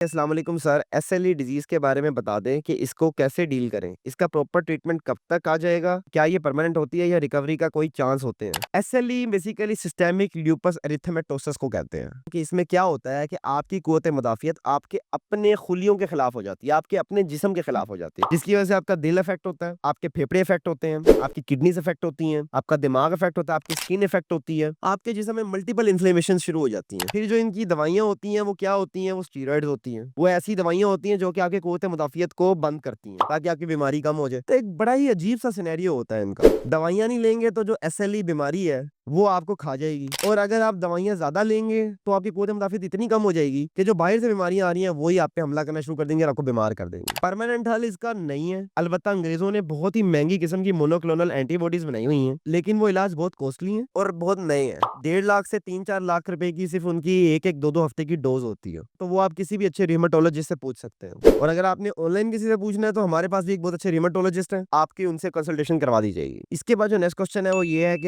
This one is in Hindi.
अस्सलाम वालेकुम सर, एसएलई डिजीज के बारे में बता दें कि इसको कैसे डील करें। इसका प्रॉपर ट्रीटमेंट कब तक आ जाएगा, क्या ये परमानेंट होती है या रिकवरी का कोई चांस होते हैं। एसएलई बेसिकली सिस्टेमिक ल्यूपस एरिथेमेटोसस को कहते हैं कि इसमें क्या होता है कि आपकी कुव्वत मुदाफियत आपके अपने खुलियों के खिलाफ हो जाती है, आपके अपने जिस्म के खिलाफ हो जाती है, जिसकी वजह से आपका दिल इफेक्ट होता है, आपके फेफड़े इफेक्ट होते हैं, आपकी किडनीज इफेक्ट होती हैं, आपका दिमाग इफेक्ट होता है, आपकी स्किन इफेक्ट होती है, आपके जिस्म में मल्टीपल इन्फ्लेमेशन शुरू हो जाती हैं। फिर जो इनकी दवाइयां होती हैं वो क्या होती हैं, वो स्टीरॉइड्स होती हैं। वो ऐसी दवाइयां होती हैं जो कि आपके कुव्वत मुदाफियत को बंद करती हैं ताकि आपकी बीमारी कम हो जाए। तो एक बड़ा ही अजीब सा सिनेरियो होता है इनका। दवाइयां नहीं लेंगे तो जो एसएलई बीमारी है वो आपको खा जाएगी, और अगर आप दवाइयां ज्यादा लेंगे तो आपकी कुव्वत मुदाफियत इतनी कम हो जाएगी कि जो बाहर से बीमारियां आ रही हैं वही आप पे हमला करना शुरू कर देंगे और आपको बीमार कर देंगे। परमानेंट हल इसका नहीं है। अलबत्ता अंग्रेजों ने बहुत ही महंगी किस्म की मोनोक्लोनल एंटीबॉडीज बनाई हुई हैं, लेकिन वो इलाज बहुत कॉस्टली है और बहुत नए हैं। 1.5 लाख से 3-4 लाख रुपए की सिर्फ उनकी एक 2-2 हफ्ते की डोज होती है। तो वो आप किसी भी अच्छे रिमेटोलॉजिस्ट से पूछ सकते हैं, और अगर आपने ऑनलाइन किसी से पूछना है तो हमारे पास भी एक बहुत अच्छे रिमेटोलॉजिस्ट हैं, आपकी उनसे कंसल्टेशन करवा दी जाएगी। इसके बाद जो नेक्स्ट क्वेश्चन है वो ये है कि